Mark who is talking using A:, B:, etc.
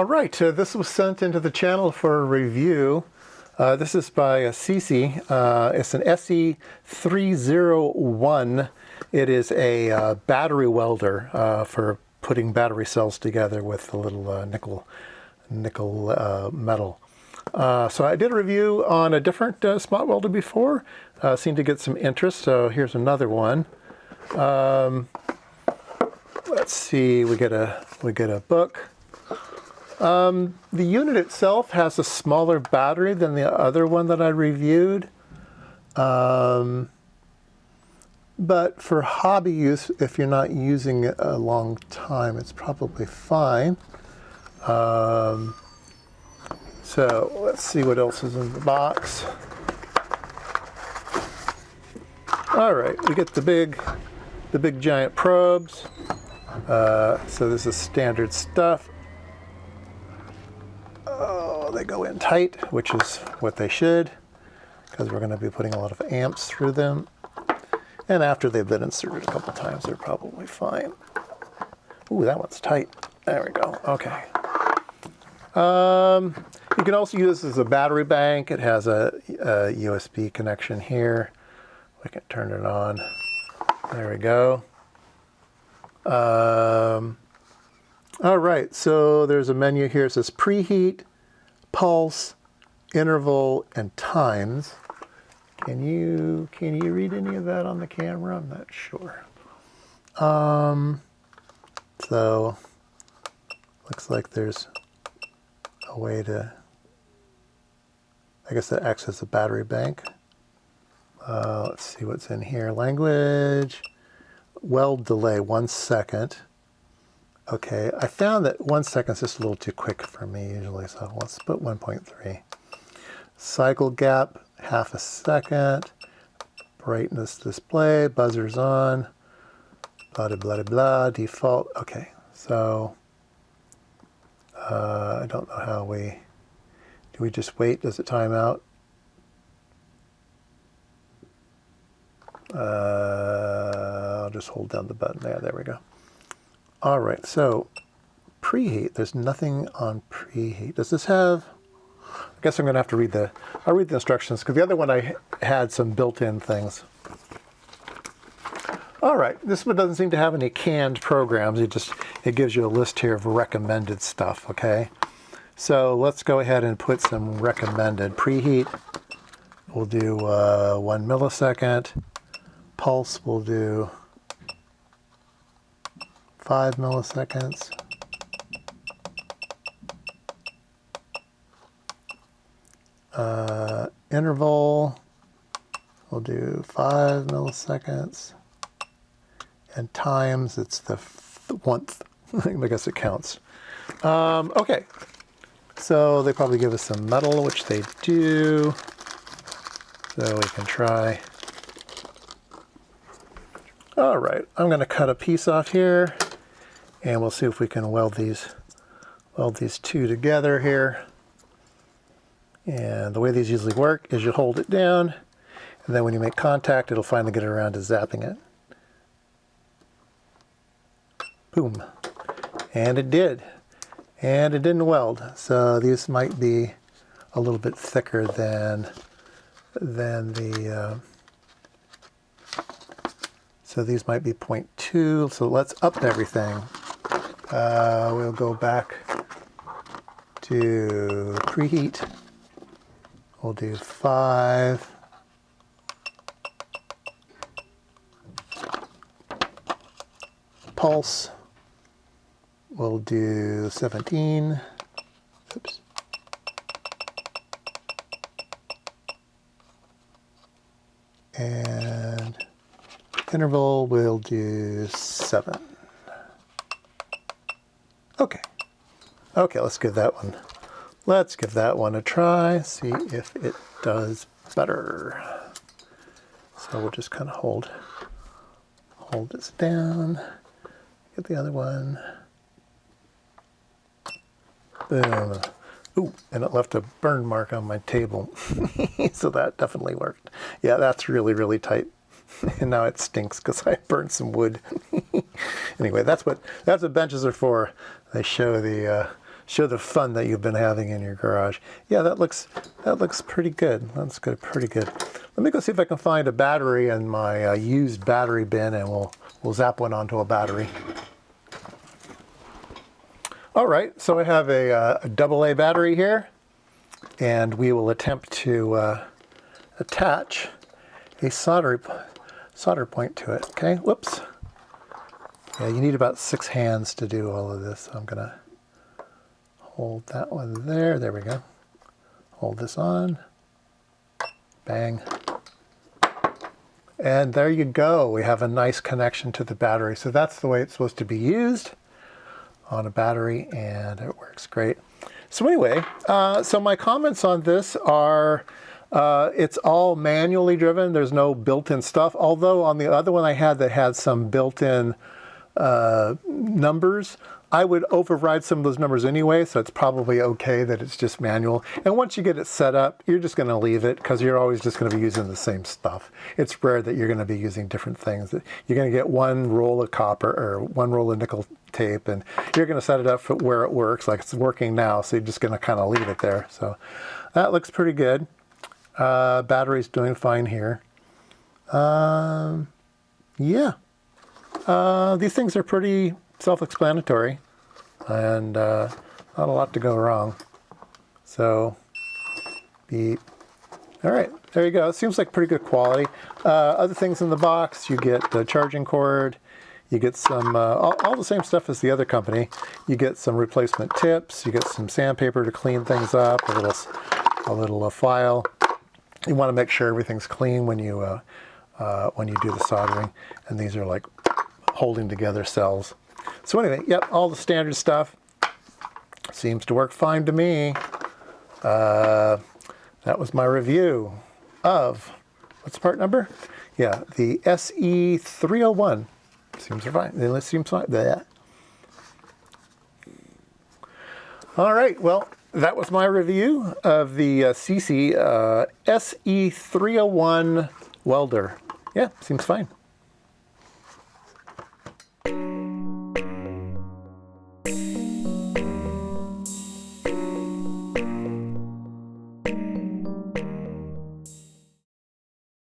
A: All right, this was sent into the channel for a review. This is by Seesii. It's an SE301. It is a battery welder for putting battery cells together with a little nickel metal. So I did a review on a different spot welder before. Seemed to get some interest, so here's another one. Let's see, we get a book. The unit itself has a smaller battery than the other one that I reviewed. But for hobby use, if you're not using it a long time, it's probably fine. So let's see what else is in the box. All right, we get the big giant probes. So this is standard stuff. Oh, they go in tight, which is what they should, because we're going to be putting a lot of amps through them. And after they've been inserted a couple times, they're probably fine. Ooh, that one's tight. There we go. Okay. You can also use this as a battery bank. It has a USB connection here. We can turn it on. There we go. All right, so there's a menu here. It says preheat, pulse, interval, and times. Can you read any of that on the camera? I'm not sure. So looks like there's a way to, I guess that acts as a battery bank. Let's see what's in here. Language, weld delay, 1 second. Okay, I found that 1 second is just a little too quick for me usually, so let's put 1.3. Cycle gap, ½ second. Brightness display, buzzers on, blah, blah, blah, blah, default. Okay, so I don't know how do we just wait? Does it time out? I'll just hold down the button there. There we go. All right, so preheat. There's nothing on preheat. Does this have? I guess I'm going to have to read I'll read the instructions, because the other one I had some built-in things. All right, this one doesn't seem to have any canned programs. It gives you a list here of recommended stuff. Okay, so let's go ahead and put some recommended. Preheat, we'll do 1 millisecond. Pulse, we'll do 5 milliseconds. Interval, we'll do 5 milliseconds. And times, it's the 1th. I guess it counts. Okay, so they probably give us some metal, which they do. So we can try. All right, I'm going to cut a piece off here, and we'll see if we can weld these two together here. And the way these usually work is you hold it down, and then when you make contact, it'll finally get around to zapping it. Boom. And it did. And it didn't weld. So these might be a little bit thicker than the... So these might be 0.2. So let's up everything. We'll go back to preheat. We'll do 5. Pulse, we'll do 17. Oops. And interval, we'll do 7. Okay. Okay, let's give that one. Let's give that one a try, see if it does better. So we'll just kind of hold this down. Get the other one. Boom. Ooh, and it left a burn mark on my table. So that definitely worked. Yeah, that's really, really tight. And now it stinks because I burned some wood. Anyway, that's what benches are for. They show show the fun that you've been having in your garage. Yeah, that looks pretty good. That's good, pretty good. Let me go see if I can find a battery in my used battery bin, and we'll zap one onto a battery. All right, so I have a AA battery here, and we will attempt to attach a solder point to it. Okay, whoops. Yeah, you need about 6 hands to do all of this. So I'm gonna hold that one there. There we go. Hold this on. Bang. And there you go. We have a nice connection to the battery. So that's the way it's supposed to be used on a battery, and it works great. So anyway, so my comments on this are, it's all manually driven. There's no built-in stuff. Although on the other one I had that had some built-in numbers, I would override some of those numbers anyway, so it's probably okay that it's just manual. And once you get it set up, you're just going to leave it because you're always just going to be using the same stuff. It's rare that you're going to be using different things. You're going to get one roll of copper or one roll of nickel tape, and you're going to set it up for where it works, like it's working now, so you're just going to kind of leave it there. So that looks pretty good. Battery's doing fine here. Yeah. These things are pretty self-explanatory, and not a lot to go wrong. So, beep. All right, there you go. It seems like pretty good quality. Other things in the box, you get the charging cord, you get some, all the same stuff as the other company. You get some replacement tips, you get some sandpaper to clean things up, a little file. You want to make sure everything's clean when you do the soldering, and these are like holding together cells. So anyway, yep, all the standard stuff seems to work fine to me. That was my review of, what's the part number? Yeah, the SE301. Seems fine. It seems fine. Bleh. All right, well, that was my review of the Seesii SE301 welder. Yeah, seems fine.